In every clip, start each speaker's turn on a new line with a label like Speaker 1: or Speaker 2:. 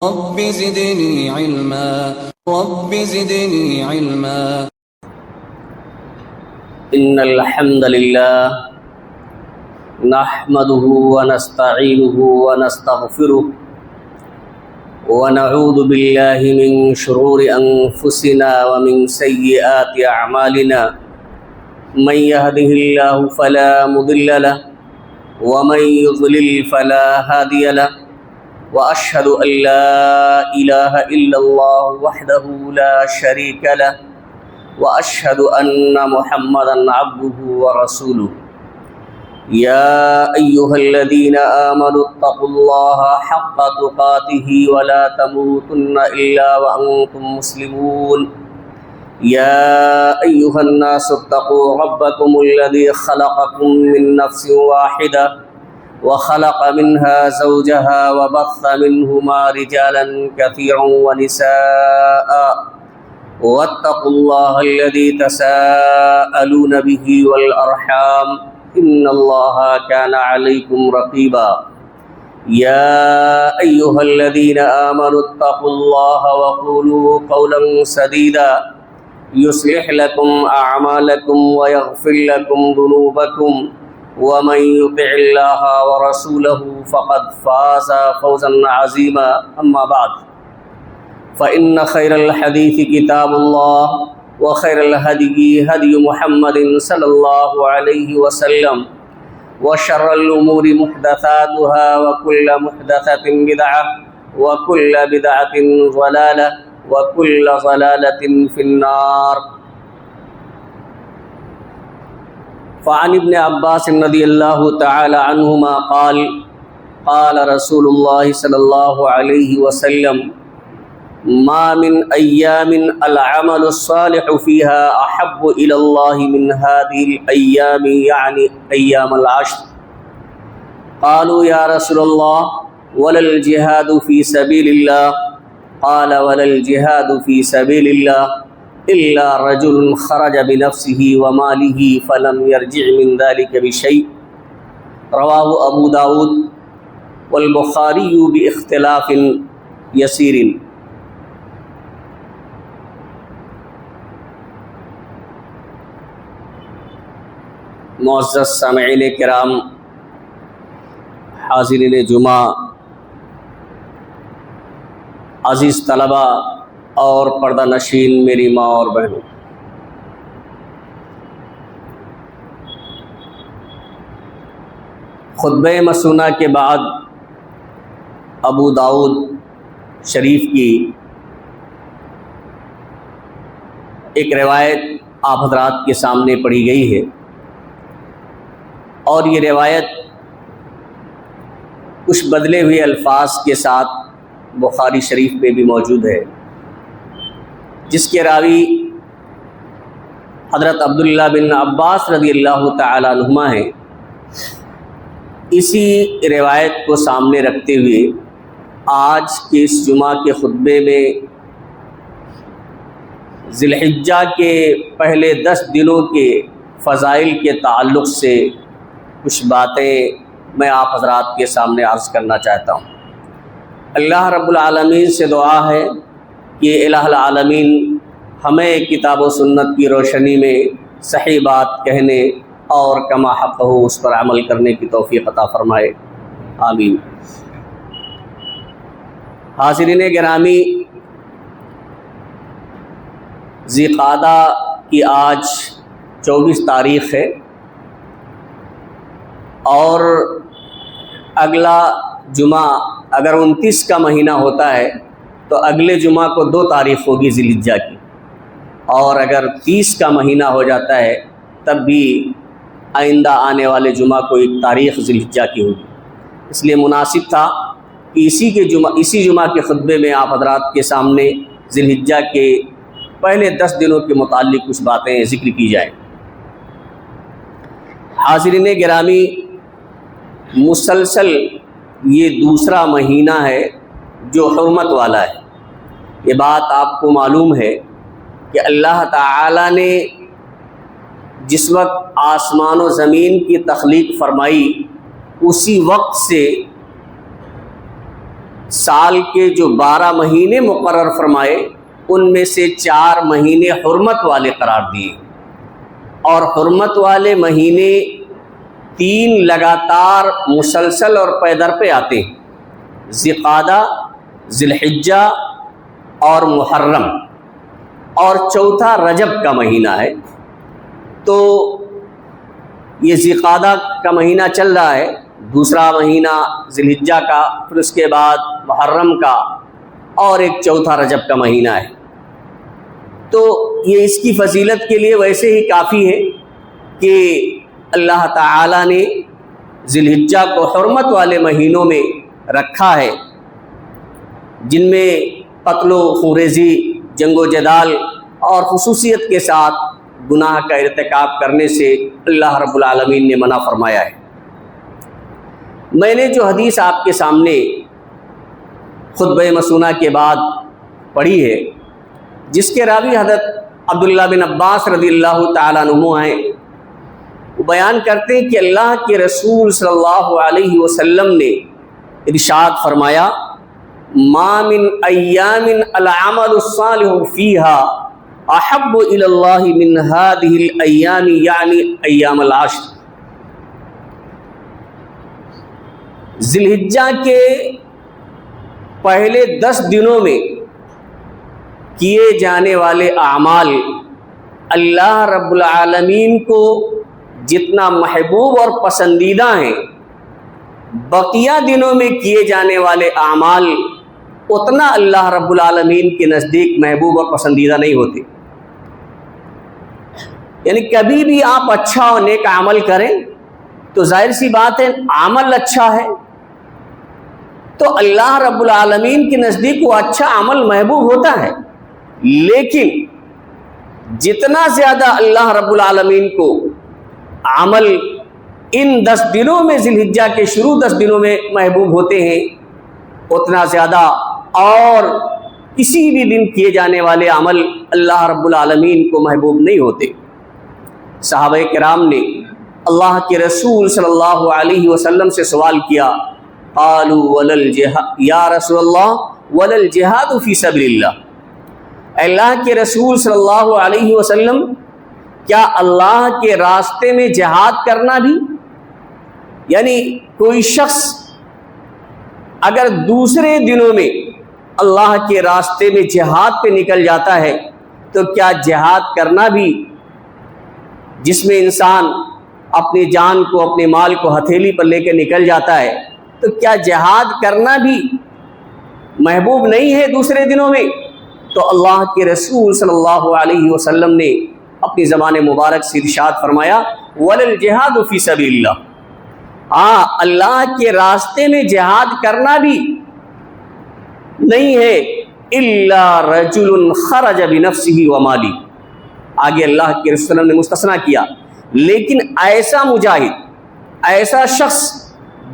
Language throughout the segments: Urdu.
Speaker 1: رب زدني علما رب زدني علما
Speaker 2: إن الحمد لله نحمده ونستعينه ونستغفره ونعوذ بالله من شرور أنفسنا ومن سيئات أعمالنا من يهده الله فلا مضل له ومن يضلل فلا هادي له وأشهد أن لا إله إلا الله وحده لا شريك له وأشهد أن محمدًا عبده ورسوله يا أيها الذين آمنوا اتقوا الله حق تقاته ولا تموتن إلا وأنتم مسلمون يا أيها الناس اتقوا ربكم الذي خلقكم من نفس واحدة وخلق منها زوجها وبث منهما رجالا كثيرا ونساء واتقوا الله الذي تساءلون به والأرحام إن الله كان عليكم رقيبا يا أيها الذين آمنوا اتقوا الله وقولوا قولا سديدا يصلح لكم أعمالكم ويغفر لكم ذنوبكم ومن يطع الله ورسوله فقد فاز فوزا عظيما أما بعد فإن خير الحديث كتاب الله وخير الهدي هدي محمد صلى الله عليه وسلم وشر الأمور محدثاتها وكل محدثة بدعة وكل بدعة ضلالة وكل ضلالة في النار فعن ابن عباس رضي الله تعالى عنهما قال قال رسول الله صلى الله عليه وسلم ما من أيام العمل الصالح فيها أحب إلى الله من هذه الأيام يعني أيام العشر قالوا يا رسول الله ولا الجهاد في سبيل الله قال ولا الجهاد في سبيل الله إلا رجل خرج بنفسه وماله فلم يرجع من ذلك بشيء رواه أبو داود والبخاري باختلاف يسير. معزز سامعین کرام، حاضرین جمعہ، عزیز طلبہ اور پردہ نشین میری ماں اور بہنوں، خطبہ مسنونہ کے بعد ابو داؤد شریف کی ایک روایت آپ حضرات کے سامنے پڑھی گئی ہے، اور یہ روایت کچھ بدلے ہوئے الفاظ کے ساتھ بخاری شریف میں بھی موجود ہے، جس کے راوی حضرت عبداللہ بن عباس رضی اللہ تعالی عنہما ہیں۔ اسی روایت کو سامنے رکھتے ہوئے آج کے اس جمعہ کے خطبے میں ذی الحجہ کے پہلے 10 دنوں کے فضائل کے تعلق سے کچھ باتیں میں آپ حضرات کے سامنے عرض کرنا چاہتا ہوں۔ اللہ رب العالمین سے دعا ہے کہ الہ العالمین ہمیں کتاب و سنت کی روشنی میں صحیح بات کہنے اور کما حق ہو اس پر عمل کرنے کی توفیق عطا فرمائے، آمین۔ حاضرین گرامی، ذی قعدہ کی آج 24 تاریخ ہے، اور اگلا جمعہ اگر 29 کا مہینہ ہوتا ہے تو اگلے جمعہ کو 2 تاریخ ہوگی ذی الحجہ کی، اور اگر 30 کا مہینہ ہو جاتا ہے تب بھی آئندہ آنے والے جمعہ کو 1 تاریخ ذی الحجہ کی ہوگی۔ اس لیے مناسب تھا کہ اسی جمعہ کے خطبے میں آپ حضرات کے سامنے ذی الحجہ کے پہلے 10 دنوں کے متعلق کچھ باتیں ذکر کی جائیں۔ حاضرین گرامی، مسلسل یہ دوسرا مہینہ ہے جو حرمت والا ہے۔ یہ بات آپ کو معلوم ہے کہ اللہ تعالی نے جس وقت آسمان و زمین کی تخلیق فرمائی اسی وقت سے سال کے جو 12 مہینے مقرر فرمائے ان میں سے 4 مہینے حرمت والے قرار دیے، اور حرمت والے مہینے 3 لگاتار مسلسل اور پے در پہ آتے ہیں، ذی-قعدہ، ذی الحجہ اور محرم، اور چوتھا رجب کا مہینہ ہے۔ تو یہ ذی-قعدہ کا مہینہ چل رہا ہے، دوسرا مہینہ ذی الحجہ کا، پھر اس کے بعد محرم کا، اور ایک چوتھا رجب کا مہینہ ہے۔ تو یہ اس کی فضیلت کے لیے ویسے ہی کافی ہے کہ اللہ تعالیٰ نے ذی الحجہ کو حرمت والے مہینوں میں رکھا ہے، جن میں قتل و خونریزی، جنگ و جدال اور خصوصیت کے ساتھ گناہ کا ارتکاب کرنے سے اللہ رب العالمین نے منع فرمایا ہے۔ میں نے جو حدیث آپ کے سامنے خطبہ مسونہ کے بعد پڑھی ہے، جس کے راوی حضرت عبداللہ بن عباس رضی اللہ تعالیٰ عنہ ہیں، وہ بیان کرتے ہیں کہ اللہ کے رسول صلی اللہ علیہ وسلم نے ارشاد فرمایا، ما من ایام العمل الصالح فیہا احب الی اللہ من هذه الایام، یعنی ایام العشر۔ ذی الحجہ کے پہلے 10 دنوں میں کیے جانے والے اعمال اللہ رب العالمین کو جتنا محبوب اور پسندیدہ ہیں، بقیہ دنوں میں کیے جانے والے اعمال اتنا اللہ رب العالمین کے نزدیک محبوب اور پسندیدہ نہیں ہوتے۔ یعنی کبھی بھی آپ اچھا اور نیک عمل کریں تو ظاہر سی بات ہے عمل اچھا ہے تو اللہ رب العالمین کے نزدیک وہ اچھا عمل محبوب ہوتا ہے، لیکن جتنا زیادہ اللہ رب العالمین کو عمل ان 10 دنوں میں، ذی الحجہ کے شروع 10 دنوں میں محبوب ہوتے ہیں، اتنا زیادہ اور کسی بھی دن کیے جانے والے عمل اللہ رب العالمین کو محبوب نہیں ہوتے۔ صحابہ کرام نے اللہ کے رسول صلی اللہ علیہ وسلم سے سوال کیا، قالوا ولل جہاد، یا رسول اللہ ولل جہاد فی سبیل اللہ، اللہ کے رسول صلی اللہ علیہ وسلم کیا اللہ کے راستے میں جہاد کرنا بھی؟ یعنی کوئی شخص اگر دوسرے دنوں میں اللہ کے راستے میں جہاد پہ نکل جاتا ہے تو کیا جہاد کرنا بھی، جس میں انسان اپنی جان کو، اپنے مال کو ہتھیلی پر لے کے نکل جاتا ہے، تو کیا جہاد کرنا بھی محبوب نہیں ہے دوسرے دنوں میں؟ تو اللہ کے رسول صلی اللہ علیہ وسلم نے اپنی زبان مبارک سے ارشاد فرمایا، وَلَلْ جِهَادُ فِي سَبِيلِ اللَّهِ، اللہ کے راستے میں جہاد کرنا بھی نہیں ہے، إِلَّا رَجُلٌ خَرَجَ بِنَفْسِهِ وَمَالِهِ، آگے اللہ کے رسول نے مستثنیٰ کیا، لیکن ایسا مجاہد، ایسا شخص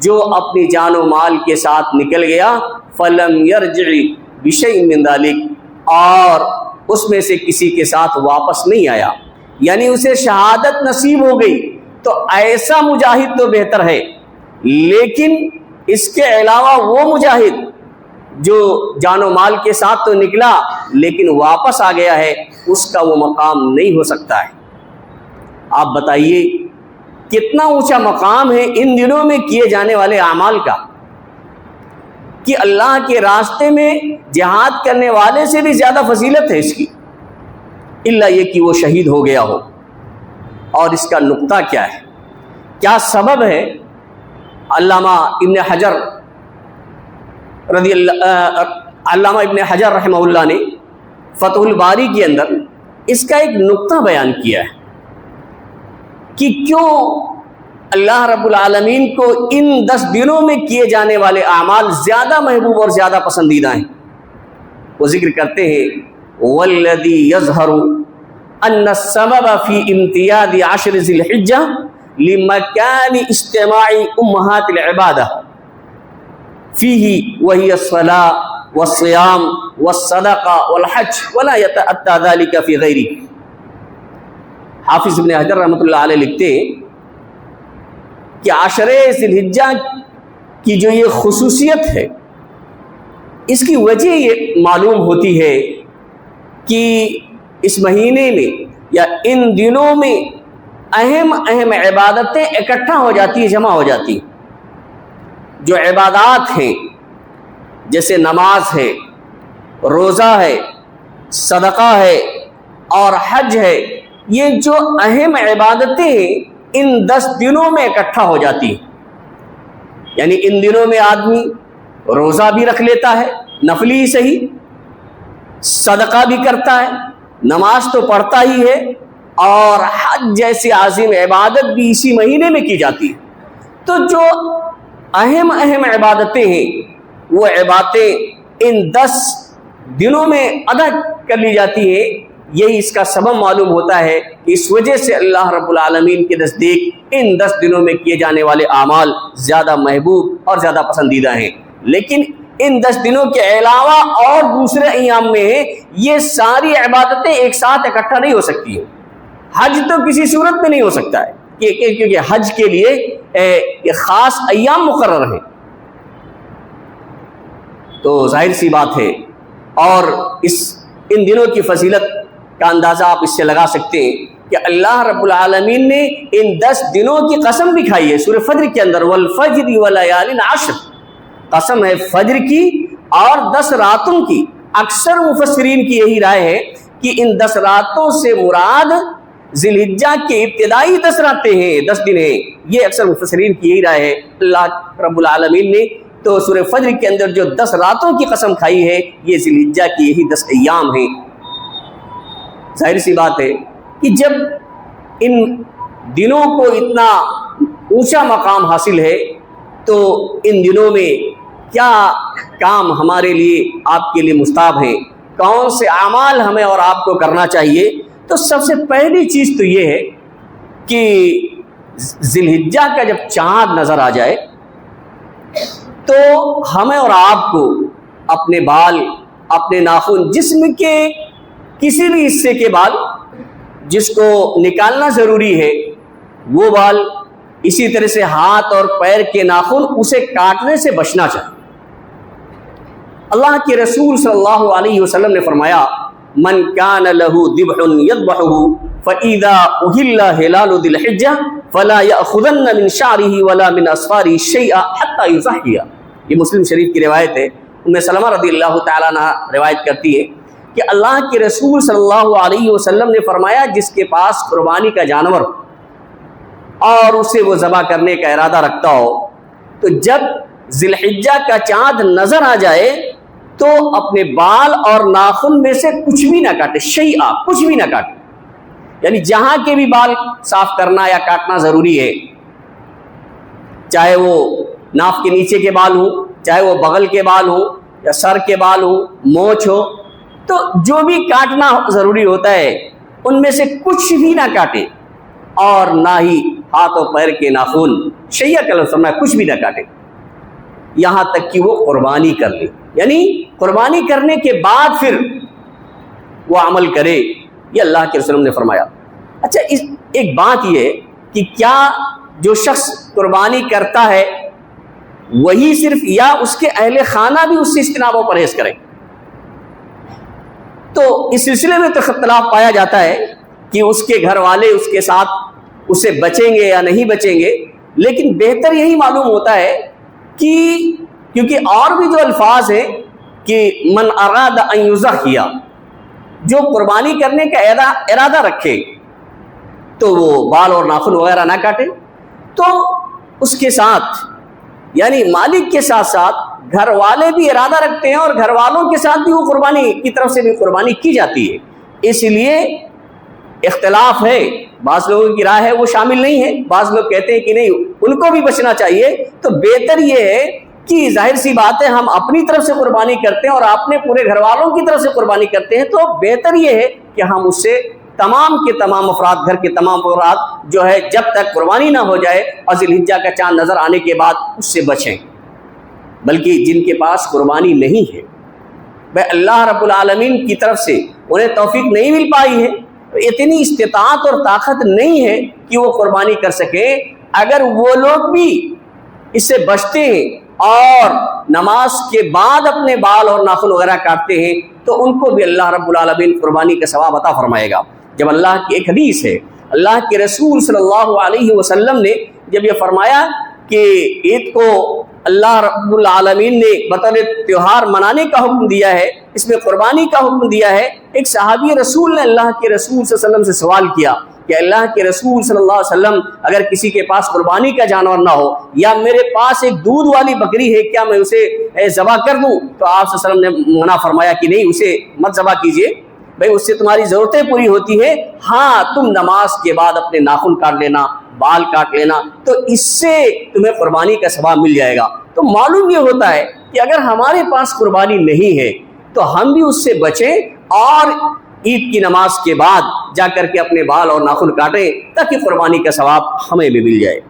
Speaker 2: جو اپنی جان و مال کے ساتھ نکل گیا، فَلَمْ يَرْجِعِ بِشَيْءٍ مِّن ذَلِكَ، اور اس میں سے کسی کے ساتھ واپس نہیں آیا، یعنی اسے شہادت نصیب ہو گئی، تو ایسا مجاہد تو بہتر ہے۔ لیکن اس کے علاوہ وہ مجاہد جو جان و مال کے ساتھ تو نکلا لیکن واپس آ گیا ہے، اس کا وہ مقام نہیں ہو سکتا ہے۔ آپ بتائیے کتنا اونچا مقام ہے ان دنوں میں کیے جانے والے اعمال کا، کہ اللہ کے راستے میں جہاد کرنے والے سے بھی زیادہ فضیلت ہے اس کی، الا یہ کہ وہ شہید ہو گیا ہو۔ اور اس کا نقطہ کیا ہے، کیا سبب ہے؟ علامہ ابن حجر رحمہ اللہ نے فتح الباری کے اندر اس کا ایک نقطہ بیان کیا ہے کہ کیوں اللہ رب العالمین کو ان 10 دنوں میں کیے جانے والے اعمال زیادہ محبوب اور زیادہ پسندیدہ ہیں۔ وہ ذکر کرتے ہیں، والذی یظہر ان السبب فی امتیاز عشر ذی الحجہ لمکان اجتماع امہات العبادہ فیہ وہی الصلاۃ والصیام والصدقہ والحج ولا یتأتی ذلک فی غیرہ۔ حافظ ابن حجر رحمۃ اللہ علیہ لکھتے ہیں کہ عشر ذی الحجہ کی جو یہ خصوصیت ہے اس کی وجہ یہ معلوم ہوتی ہے کہ اس مہینے میں یا ان دنوں میں اہم عبادتیں اکٹھا ہو جاتی ہیں، جمع ہو جاتی ہیں۔ جو عبادات ہیں جیسے نماز ہے، روزہ ہے، صدقہ ہے اور حج ہے، یہ جو اہم عبادتیں ان 10 دنوں میں اکٹھا ہو جاتی ہیں۔ یعنی ان دنوں میں آدمی روزہ بھی رکھ لیتا ہے، نفلی صحیح، صدقہ بھی کرتا ہے، نماز تو پڑھتا ہی ہے، اور حج جیسی عظیم عبادت بھی اسی مہینے میں کی جاتی ہے۔ تو جو اہم عبادتیں ہیں وہ عبادتیں ان 10 دنوں میں ادا کر لی جاتی ہیں۔ یہی اس کا سبب معلوم ہوتا ہے کہ اس وجہ سے اللہ رب العالمین کے نزدیک ان 10 دنوں میں کیے جانے والے اعمال زیادہ محبوب اور زیادہ پسندیدہ ہیں۔ لیکن ان 10 دنوں کے علاوہ اور دوسرے ایام میں یہ ساری عبادتیں ایک ساتھ اکٹھا نہیں ہو سکتی ہیں۔ حج تو کسی صورت میں نہیں ہو سکتا ہے کیونکہ حج کے لیے یہ خاص ایام مقرر ہیں، تو ظاہر سی بات ہے۔ اور ان دنوں کی فضیلت کا اندازہ آپ اس سے لگا سکتے ہیں کہ اللہ رب العالمین نے ان 10 دنوں کی قسم بھی کھائی ہے سورہ فجر کے اندر، والفجر ولیال عشر، قسم ہے فجر کی اور 10 راتوں کی۔ اکثر مفسرین کی یہی رائے ہے کہ ان 10 راتوں سے مراد ذی الحجہ کے ابتدائی 10 راتیں ہیں، 10 دن ہیں، یہ اکثر مفسرین کی یہی رائے ہے۔ اللہ رب العالمین نے تو سورہ فجر کے اندر جو 10 راتوں کی قسم کھائی ہے یہ ذی الحجہ کی یہی 10 ایام ہیں۔ ظاہر سی بات ہے کہ جب ان دنوں کو اتنا اونچا مقام حاصل ہے تو ان دنوں میں کیا کام ہمارے لیے آپ کے لیے مستحب ہیں، کون سے اعمال ہمیں اور آپ کو کرنا چاہیے؟ تو سب سے پہلی چیز تو یہ ہے کہ ذی الحجہ کا جب چاند نظر آ جائے تو ہمیں اور آپ کو اپنے بال، اپنے ناخن، جسم کے کسی بھی حصے کے بال جس کو نکالنا ضروری ہے وہ بال، اسی طرح سے ہاتھ اور پیر کے ناخن، اسے کاٹنے سے بچنا چاہیے۔ اللہ کے رسول صلی اللہ علیہ وسلم نے فرمایا من کان له ذبح یذبحه فاذا احل هلال ذی الحجہ فلا یاخذن من شعره ولا من اظفاره شیئا حتى یضحی۔ یہ مسلم شریف کی روایت ہے، ام سلمہ رضی اللہ تعالیٰ عنہ روایت کرتی ہے کہ اللہ کے رسول صلی اللہ علیہ وسلم نے فرمایا جس کے پاس قربانی کا جانور اور اسے وہ ذبح کرنے کا ارادہ رکھتا ہو تو جب ذی الحجہ کا چاند نظر آ جائے تو اپنے بال اور ناخن میں سے کچھ بھی نہ کاٹے، شیئا، کچھ بھی نہ کاٹے، یعنی جہاں کے بھی بال صاف کرنا یا کاٹنا ضروری ہے، چاہے وہ ناف کے نیچے کے بال ہوں، چاہے وہ بغل کے بال ہوں یا سر کے بال ہوں، مونچھ ہو، تو جو بھی کاٹنا ضروری ہوتا ہے ان میں سے کچھ بھی نہ کاٹے، اور نہ ہی ہاتھ و پیر کے ناخن، شیئا کا لفظ فرمایا، کچھ بھی نہ کاٹے، یہاں تک کہ وہ قربانی کر لے، یعنی قربانی کرنے کے بعد پھر وہ عمل کرے، یہ اللہ کے رسول نے فرمایا۔ اچھا، ایک بات یہ ہے کہ کیا جو شخص قربانی کرتا ہے وہی صرف یا اس کے اہل خانہ بھی اس سے اجتناب و پرہیز کریں؟ تو اس سلسلے میں تو اختلاف پایا جاتا ہے کہ اس کے گھر والے اس کے ساتھ اسے بچیں گے یا نہیں بچیں گے، لیکن بہتر یہی معلوم ہوتا ہے کہ کیونکہ اور بھی جو الفاظ ہیں کہ من اراد ان یضحی، جو قربانی کرنے کا ارادہ رکھے تو وہ بال اور ناخن وغیرہ نہ کاٹے، تو اس کے ساتھ یعنی مالک کے ساتھ ساتھ گھر والے بھی ارادہ رکھتے ہیں اور گھر والوں کے ساتھ بھی وہ قربانی کی طرف سے بھی قربانی کی جاتی ہے۔ اس لیے اختلاف ہے، بعض لوگوں کی رائے ہے وہ شامل نہیں ہے، بعض لوگ کہتے ہیں کہ نہیں ان کو بھی بچنا چاہیے۔ تو بہتر یہ ہے کہ ظاہر سی بات ہے ہم اپنی طرف سے قربانی کرتے ہیں اور اپنے پورے گھر والوں کی طرف سے قربانی کرتے ہیں، تو بہتر یہ ہے کہ ہم اس سے تمام کے تمام افراد، گھر کے تمام افراد جو ہے جب تک قربانی نہ ہو جائے اور ذی الحجہ کا چاند نظر آنے کے بعد اس سے بچیں۔ بلکہ جن کے پاس قربانی نہیں ہے، بھائی اللہ رب العالمین کی طرف سے انہیں توفیق نہیں مل پائی ہے، اتنی استطاعت اور طاقت نہیں ہے کہ وہ قربانی کر سکیں، اگر وہ لوگ بھی اس سے بچتے ہیں اور نماز کے بعد اپنے بال اور ناخن وغیرہ کاٹتے ہیں تو ان کو بھی اللہ رب العالمین قربانی کا ثواب عطا فرمائے گا۔ جب اللہ کی ایک حدیث ہے، اللہ کے رسول صلی اللہ علیہ وسلم نے جب یہ فرمایا کہ عید کو اللہ رب العالمین نے بطور تہوار منانے کا حکم دیا ہے، اس میں قربانی کا حکم دیا ہے، ایک صحابی رسول نے اللہ کے رسول صلی اللہ علیہ وسلم سے سوال کیا کہ اللہ کے رسول صلی اللہ علیہ وسلم اگر کسی کے پاس قربانی کا جانور نہ ہو یا میرے پاس ایک دودھ والی بکری ہے، کیا میں اسے ذبح کر دوں؟ تو آپ صلی اللہ علیہ وسلم نے منع فرمایا کہ نہیں، اسے مت ذبح کیجیے، بھائی اس سے تمہاری ضرورتیں پوری ہوتی ہے، ہاں تم نماز کے بعد اپنے ناخن کاٹ لینا، بال کاٹ لینا، تو اس سے تمہیں قربانی کا ثواب مل جائے گا۔ تو معلوم یہ ہوتا ہے کہ اگر ہمارے پاس قربانی نہیں ہے تو ہم بھی اس سے بچیں اور عید کی نماز کے بعد جا کر کے اپنے بال اور ناخن کاٹیں تاکہ قربانی کا ثواب ہمیں بھی مل جائے۔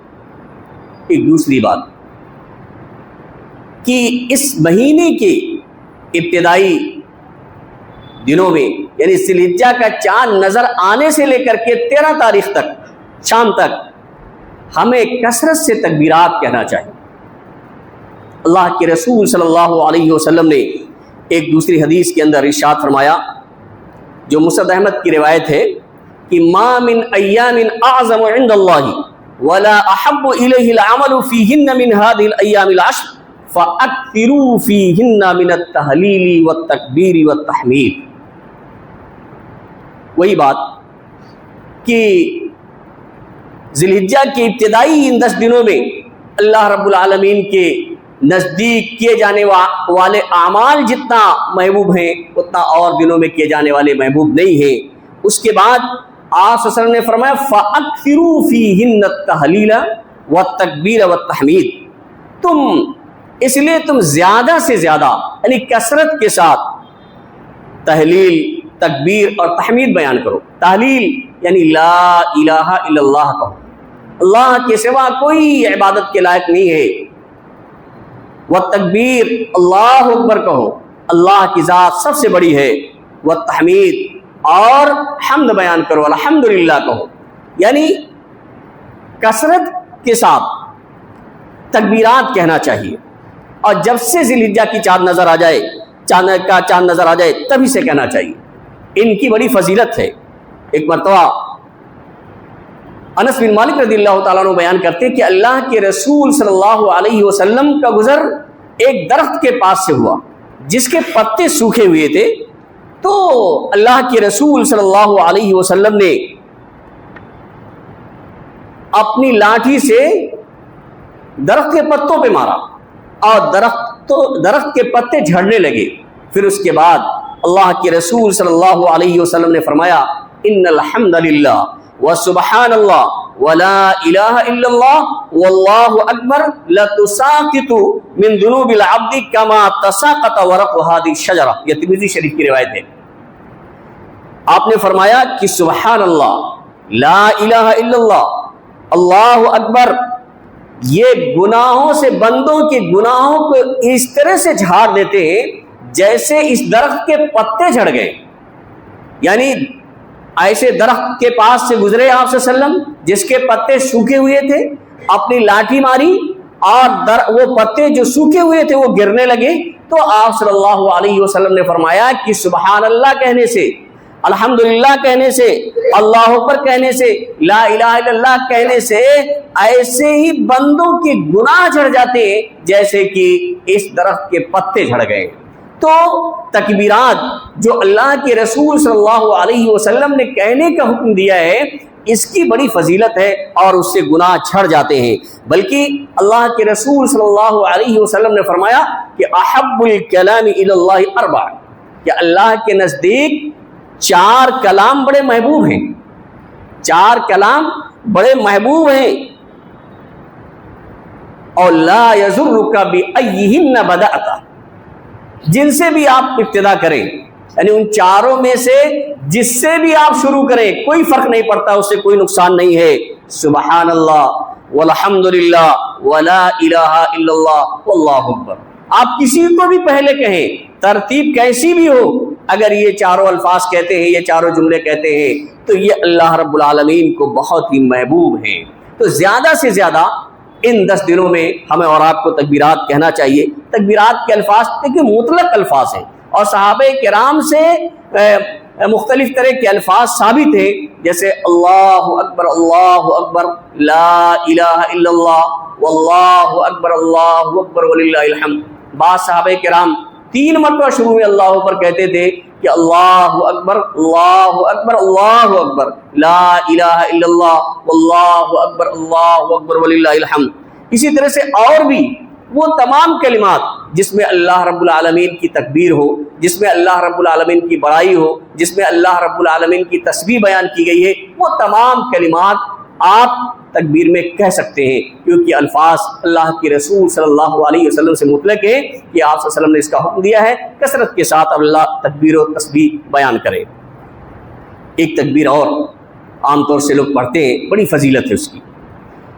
Speaker 2: ایک دوسری بات کہ اس مہینے کے ابتدائی دنوں میں یعنی ذی الحجہ کا چاند نظر آنے سے لے کر کے 13 تاریخ تک شام تک ہمیں کثرت سے تکبیرات کہنا چاہیے۔ اللہ کے رسول صلی اللہ علیہ وسلم نے ایک دوسری حدیث کے اندر ارشاد فرمایا، جو مسند احمد کی روایت ہے کہ ما من ایام اعظم عند اللہ ولا احب الیہ العمل فیہن من هذه الایام العشر فاکثروا فیہن من التہلیل والتکبیر والتحمید۔ وہی بات کہ ذی الحجہ کے ابتدائی ان 10 دنوں میں اللہ رب العالمین کے نزدیک کیے جانے والے اعمال جتنا محبوب ہیں اتنا اور دنوں میں کیے جانے والے محبوب نہیں ہیں۔ اس کے بعد آپ صلی اللہ علیہ وسلم نے فرمایا فَأَكْثِرُوا فِيهِنَّ التَّهْلِيلَ وَالتَّكْبِيرَ وَالتَّحْمِيدَ، تم اس لیے تم زیادہ سے زیادہ یعنی کثرت کے ساتھ تحلیل، تکبیر اور تحمید بیان کرو۔ تحلیل یعنی لا الہ الا اللہ کہو، اللہ کے سوا کوئی عبادت کے لائق نہیں ہے۔ والتکبیر اللہ اکبر کہو، اللہ کی ذات سب سے بڑی ہے۔ والتحمید اور حمد بیان کرو، الحمدللہ کہو، یعنی کثرت کے ساتھ تکبیرات کہنا چاہیے۔ اور جب سے ذی الحجہ کی چاند نظر آ جائے، چاند نظر آ جائے تبھی سے کہنا چاہیے۔ ان کی بڑی فضیلت ہے۔ ایک مرتبہ انس بن مالک رضی اللہ تعالیٰ عنہ بیان کرتے کہ اللہ کے رسول صلی اللہ علیہ وسلم کا گزر ایک درخت کے پاس سے ہوا جس کے پتے سوکھے ہوئے تھے، تو اللہ کے رسول صلی اللہ علیہ وسلم نے اپنی لاٹھی سے درخت کے پتوں پہ مارا اور درخت کے پتے جھڑنے لگے۔ پھر اس کے بعد اللہ کے رسول صلی اللہ علیہ وسلم نے فرمایا ان الحمد للہ وسبحان اللہ ولا الہ الا اللہ واللہ اکبر لتساقط من ذنوب العبد کما تساقط ورق هذه الشجرہ۔ یہ ترمذی شریف کی روایت ہے۔ آپ نے فرمایا کہ سبحان اللہ، لا الہ الا اللہ، اللہ اکبر، یہ گناہوں سے بندوں کے گناہوں کو اس طرح سے جھاڑ دیتے ہیں جیسے اس درخت کے پتے جھڑ گئے۔ یعنی ایسے درخت کے پاس سے گزرے آپ صلی اللہ علیہ وسلم جس کے پتے سوکھے ہوئے تھے، اپنی لاٹھی ماری اور وہ پتے جو سوکھے ہوئے تھے وہ گرنے لگے، تو آپ صلی اللہ علیہ وسلم نے فرمایا کہ سبحان اللہ کہنے سے، الحمدللہ کہنے سے، اللہ اکبر کہنے سے، لا الہ الا اللہ کہنے سے ایسے ہی بندوں کے گناہ جھڑ جاتے ہیں جیسے کہ اس درخت کے پتے جھڑ گئے۔ تو تکبیرات جو اللہ کے رسول صلی اللہ علیہ وسلم نے کہنے کا حکم دیا ہے، اس کی بڑی فضیلت ہے اور اس سے گناہ چھڑ جاتے ہیں۔ بلکہ اللہ کے رسول صلی اللہ علیہ وسلم نے فرمایا کہ احب الکلام الی اللہ اربع، کہ اللہ کے نزدیک 4 کلام بڑے محبوب ہیں، 4 کلام بڑے محبوب ہیں۔ اور لا یضرک بأیہن بدأت، جن سے بھی آپ ابتدا کریں، یعنی ان 4 میں سے جس سے بھی آپ شروع کریں کوئی فرق نہیں پڑتا، اس سے کوئی نقصان نہیں ہے۔ سبحان اللہ والحمدللہ ولا الہ الا اللہ واللہ اکبر، آپ کسی کو بھی پہلے کہیں، ترتیب کیسی بھی ہو، اگر یہ 4 الفاظ کہتے ہیں، یہ 4 جملے کہتے ہیں تو یہ اللہ رب العالمین کو بہت ہی محبوب ہیں۔ تو زیادہ سے زیادہ ان 10 دنوں میں ہمیں اور آپ کو تکبیرات کہنا چاہیے۔ تکبیرات کے الفاظ کہ مطلق الفاظ ہیں، اور صحابہ کرام سے مختلف طرح کے الفاظ ثابت ہیں، جیسے اللہ اکبر لا الہ الا اللہ واللہ اکبر وللہ الحمد۔ بعض صحابہ کرام 3 مرتبہ شروع میں اللہ اکبر کہتے تھے کہ اللہ اکبر لا الہ الا اللہ واللہ اکبر وللہ الحمد۔ اسی طرح سے اور بھی وہ تمام کلمات جس میں اللہ رب العالمین کی تکبیر ہو، جس میں اللہ رب العالمین کی بڑائی ہو، جس میں اللہ رب العالمین کی تسبیح بیان کی گئی ہے، وہ تمام کلمات آپ تکبیر میں کہہ سکتے ہیں، کیونکہ الفاظ اللہ کے رسول صلی اللہ علیہ وسلم سے مطلق ہے کہ آپ صلی اللہ علیہ وسلم نے اس کا حکم دیا ہے کثرت کے ساتھ اللہ تکبیر و تسبیح بیان کرے۔ ایک تکبیر اور عام طور سے لوگ پڑھتے ہیں، بڑی فضیلت ہے اس کی،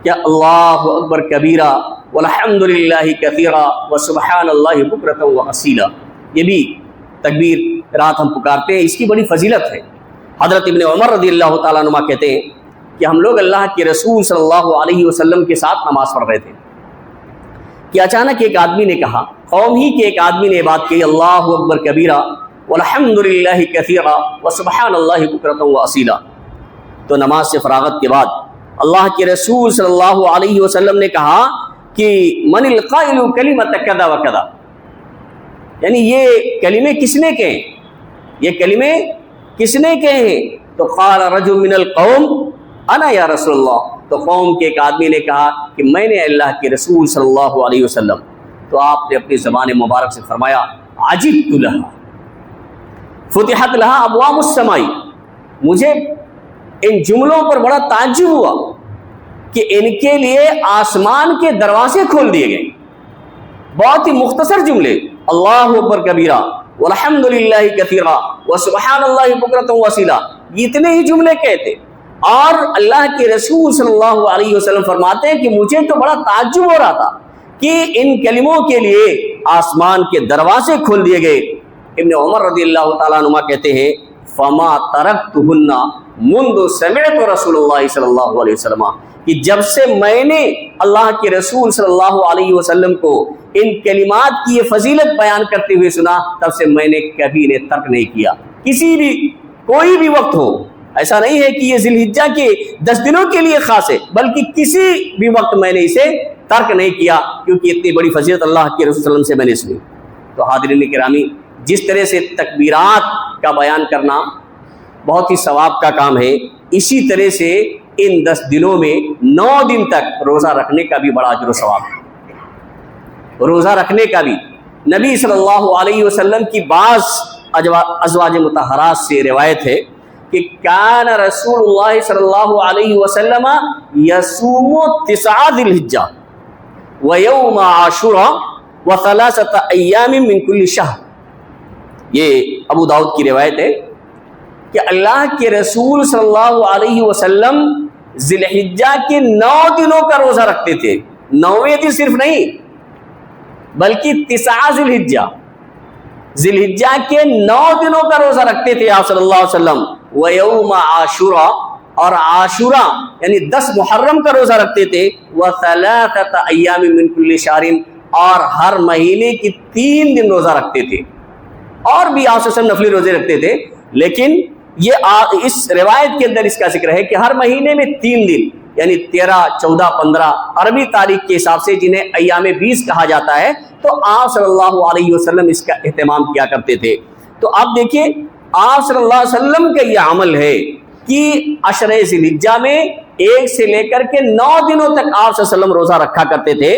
Speaker 2: کیا اللہ اکبر کبیرہ والحمد للہ کثیرہ وسبحان اللہ بکرۃ واصیلا۔ یہ بھی تکبیر رات ہم پکارتے ہیں، اس کی بڑی فضیلت ہے۔ حضرت ابن عمر رضی اللہ تعالیٰ عنہ کہتے ہیں کہ ہم لوگ اللہ کے رسول صلی اللہ علیہ وسلم کے ساتھ نماز پڑھ رہے تھے کہ اچانک ایک آدمی نے کہا، قوم ہی کے ایک آدمی نے بات کہی، اللہ اکبر کبیرہ والحمد للہ کثیرہ وسبحان اللہ بکرۃ واصیلا۔ تو نماز سے فراغت کے بعد اللہ کے رسول صلی اللہ علیہ وسلم نے کہا کہ من القائل کلمۃ کذا وکذا، یعنی یہ کلمے کس نے کہے، یہ کلمے کس نے کہے ہیں؟ تو قال رجل من القوم انا یا رسول اللہ، تو قوم کے ایک آدمی نے کہا کہ میں نے اللہ کے رسول صلی اللہ علیہ وسلم۔ تو آپ نے اپنی زبان مبارک سے فرمایا عجبت لها فتحت لها ابواب السماء، مجھے ان جملوں پر بڑا تعجب ہوا کہ ان کے لیے آسمان کے دروازے کھول دیے گئے۔ بہت ہی مختصر جملے، اللہ اکبر کبیرہ والحمد للہ کثیرہ وسبحان اللہ بکرۃ واصیلا، اتنے ہی جملے کہتے، اور اللہ کے رسول صلی اللہ علیہ وسلم فرماتے ہیں کہ مجھے تو بڑا تعجب ہو رہا تھا کہ ان کلموں کے لیے آسمان کے دروازے کھول دیے گئے۔ ابن عمر رضی اللہ تعالیٰ عنہ کہتے ہیں فما ترکتہن منذ سمعت رسول اللہ صلی اللہ علیہ وسلم، کہ جب سے میں نے اللہ کے رسول صلی اللہ علیہ وسلم کو ان کلمات کی یہ فضیلت بیان کرتے ہوئے سنا، تب سے میں نے کبھی انہیں ترک نہیں کیا۔ کسی بھی کوئی بھی وقت ہو، ایسا نہیں ہے کہ یہ ذی الحجہ کے 10 دنوں کے لیے خاص ہے، بلکہ کسی بھی وقت میں نے اسے ترک نہیں کیا، کیونکہ اتنی بڑی فضیلت اللہ کے رسول صلی اللہ علیہ وسلم سے میں نے سنی۔ تو حاضرین کرامی، جس طرح سے تکبیرات کا بیان کرنا بہت ہی ثواب کا کام ہے، اسی طرح سے ان 10 دنوں میں 9 دن تک روزہ رکھنے کا بھی بڑا اجر و ثواب ہے۔ روزہ رکھنے کا بھی نبی صلی اللہ علیہ وسلم کی بعض ازواج مطہرات سے روایت ہے کہ کان رسول اللہ صلی اللہ علیہ وسلم یصوم 9 ذی الحجہ ویوم عاشوراء وثلاثۃ ایام من کل شہر۔ یہ ابو داؤد کی روایت ہے کہ اللہ کے رسول صلی اللہ علیہ وسلم ذی الحجہ کے 9 دنوں کا روزہ رکھتے تھے، 9ویں دن صرف نہیں بلکہ 9 ذی الحجہ، ذی الحجہ کے 9 دنوں کا روزہ رکھتے تھے آپ صلی اللہ علیہ وسلم۔ ویوم عاشوراء، اور عاشوراء یعنی 10 محرم کا روزہ رکھتے تھے۔ وثلاثۃ ایام من کل شہر، اور ہر مہینے کی 3 دن روزہ رکھتے تھے، اور بھی آپ صلی اللہ علیہ وسلم نفلی روزے رکھتے تھے، لیکن یہ اس روایت کے اندر اس کا ذکر ہے کہ ہر مہینے میں 3 دن، یعنی 13، 14، 15 عربی تاریخ کے حساب سے، جنہیں ایام 20 کہا جاتا ہے، تو آپ صلی اللہ علیہ وسلم اس کا اہتمام کیا کرتے تھے۔ تو آپ دیکھیں آپ صلی اللہ علیہ وسلم کا یہ عمل ہے کہ عشرہ ذی الحجہ میں 1 سے لے کر کے 9 دنوں تک آپ صلی اللہ علیہ وسلم روزہ رکھا کرتے تھے۔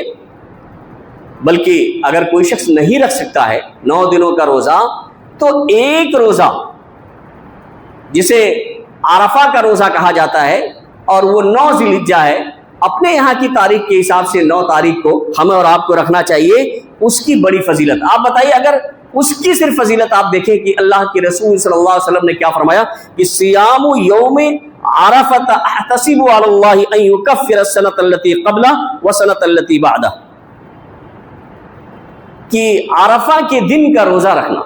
Speaker 2: بلکہ اگر کوئی شخص نہیں رکھ سکتا ہے 9 دنوں کا روزہ، تو ایک روزہ جسے عرفہ کا روزہ کہا جاتا ہے، اور وہ 9 ذی الحجہ ہے، اپنے یہاں کی تاریخ کے حساب سے 9 تاریخ کو ہمیں اور آپ کو رکھنا چاہیے۔ اس کی بڑی فضیلت آپ بتائیے، اگر اس کی صرف فضیلت آپ دیکھیں کہ اللہ کے رسول صلی اللہ علیہ وسلم نے کیا فرمایا کہ صیام یوم عرفۃ احتسب علی اللہ ان یکفر السنۃ التی قبلہ والسنۃ التی بعدہ، کہ عرفہ کے دن کا روزہ رکھنا،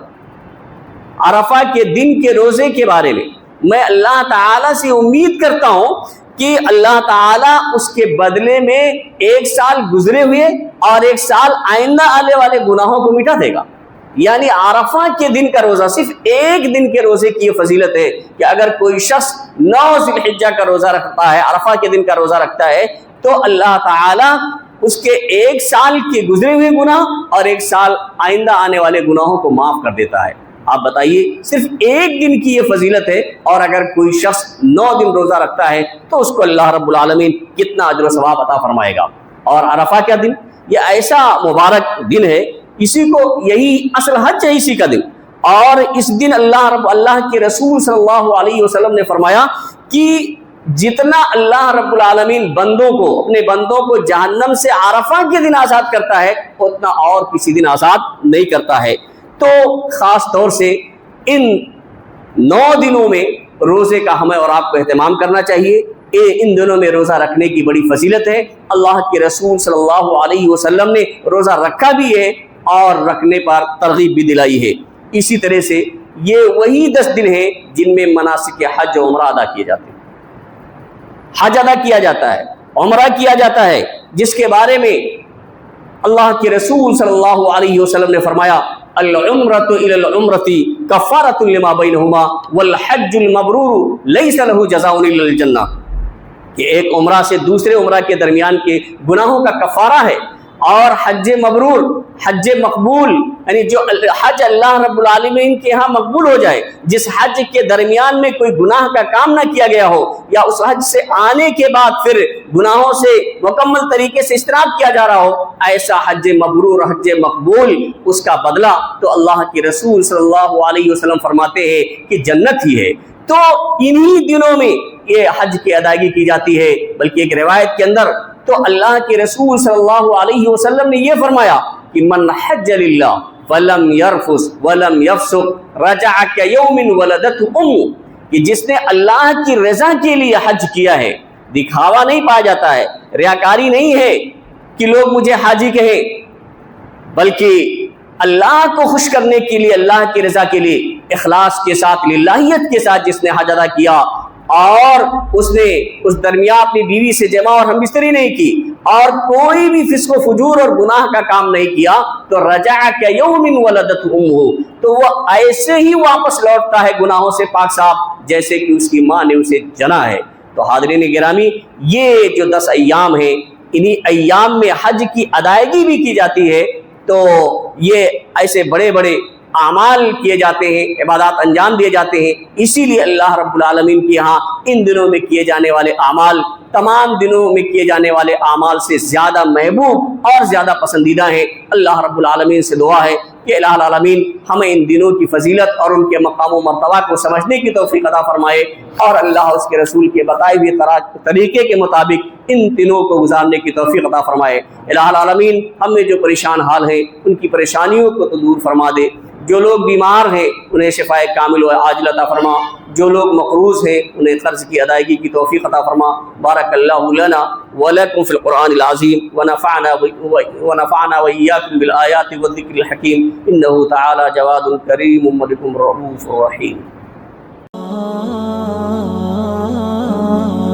Speaker 2: عرفہ کے دن کے روزے کے بارے میں اللہ تعالیٰ سے امید کرتا ہوں کہ اللہ تعالیٰ اس کے بدلے میں 1 سال گزرے ہوئے اور 1 سال آئندہ آنے والے گناہوں کو مٹا دے گا۔ یعنی عرفہ کے دن کا روزہ، صرف 1 دن کے روزے کی یہ فضیلت ہے کہ اگر کوئی شخص 9 ذی الحجہ کا روزہ رکھتا ہے، عرفہ کے دن کا روزہ رکھتا ہے، تو اللہ تعالیٰ اس کے 1 سال کے گزرے ہوئے گناہ اور 1 سال آئندہ آنے والے گناہوں کو معاف کر دیتا ہے۔ آپ بتائیے، صرف 1 دن کی یہ فضیلت ہے، اور اگر کوئی شخص 9 دن روزہ رکھتا ہے تو اس کو اللہ رب العالمین کتنا اجر و ثواب عطا فرمائے گا۔ اور عرفہ کا دن یہ ایسا مبارک دن ہے، اسی کو یہی اصل حج ہے اسی کا دن، اور اس دن اللہ کے رسول صلی اللہ علیہ وسلم نے فرمایا کہ جتنا اللہ رب العالمین اپنے بندوں کو جہنم سے عرفہ کے دن آزاد کرتا ہے، اتنا اور کسی دن آزاد نہیں کرتا ہے۔ تو خاص طور سے ان 9 دنوں میں روزے کا ہمیں اور آپ کو اہتمام کرنا چاہیے۔ ان دنوں میں روزہ رکھنے کی بڑی فضیلت ہے، اللہ کے رسول صلی اللہ علیہ وسلم نے روزہ رکھا بھی ہے اور رکھنے پر ترغیب بھی دلائی ہے۔ اسی طرح سے یہ وہی 10 دن ہیں جن میں مناسک حج و عمرہ ادا کیے جاتے ہیں۔ حج ادا کیا جاتا ہے، عمرہ کیا جاتا ہے، جس کے بارے میں اللہ کے رسول صلی اللہ علیہ وسلم نے فرمایا العمرۃ الی العمرۃ کفارۃ لما بینہما والحج المبرور لیس لہ جزاء الا الجنہ، کہ ایک عمرہ سے دوسرے عمرہ کے درمیان کے گناہوں کا کفارہ ہے، اور حج مبرور، حج مقبول، یعنی جو حج اللہ رب العالمین کے ہاں مقبول ہو جائے، جس حج کے درمیان میں کوئی گناہ کا کام نہ کیا گیا ہو، یا اس حج سے آنے کے بعد پھر گناہوں سے مکمل طریقے سے اجتناب کیا جا رہا ہو، ایسا حج مبرور، حج مقبول، اس کا بدلہ تو اللہ کے رسول صلی اللہ علیہ وسلم فرماتے ہیں کہ جنت ہی ہے۔ تو انہی دنوں میں یہ حج کی ادائیگی کی جاتی ہے۔ بلکہ ایک روایت کے اندر تو اللہ کے رسول صلی اللہ علیہ وسلم نے یہ فرمایا کہ من حج للہ فلم یرفث ولم یفسق رجع کیوم ولدتہ امہ، کہ جس نے اللہ کی رضا کے لیے حج کیا ہے، دکھاوا نہیں پایا جاتا ہے، ریاکاری نہیں ہے کہ لوگ مجھے حاجی کہیں، بلکہ اللہ کو خوش کرنے کے لیے، اللہ کی رضا کے لیے اخلاص کے ساتھ، للہیت کے ساتھ جس نے حج ادا کیا، اور اس نے اس درمیان اپنی بیوی سے جمع اور ہم بستری نہیں کی، اور کوئی بھی فسق و فجور اور گناہ کا کام نہیں کیا، تو رجع کیوم ولدتہ امہ، تو وہ ایسے ہی واپس لوٹتا ہے گناہوں سے پاک صاف جیسے کہ اس کی ماں نے اسے جنا ہے۔ تو حاضرین گرامی، یہ جو 10 ایام ہیں، انہی ایام میں حج کی ادائیگی بھی کی جاتی ہے۔ تو یہ ایسے بڑے بڑے اعمال کیے جاتے ہیں، عبادات انجام دیے جاتے ہیں، اسی لیے اللہ رب العالمین کے یہاں ان دنوں میں کیے جانے والے اعمال تمام دنوں میں کیے جانے والے اعمال سے زیادہ محبوب اور زیادہ پسندیدہ ہیں۔ اللہ رب العالمین سے دعا ہے کہ الہ العالمین ہمیں ان دنوں کی فضیلت اور ان کے مقام و مرتبہ کو سمجھنے کی توفیق عطا فرمائے، اور اللہ اس کے رسول کے بتائے ہوئے طریقے کے مطابق ان دنوں کو گزارنے کی توفیق عطا فرمائے۔ الہ العالمین ہم میں جو پریشان حال ہیں ان کی پریشانیوں کو تو دور فرما دے، جو لوگ بیمار ہیں انہیں شفائے کامل و عاجل عطا فرما، جو لوگ مقروض ہیں انہیں قرض کی ادائیگی کی توفیق عطا فرما۔ بارک اللہ لنا ولکم فی القرآن العظیم ونفعنا وإیاکم بالآیات والذکر الحکیم، انہ تعالی جواد کریم بکم رؤوف رحیم۔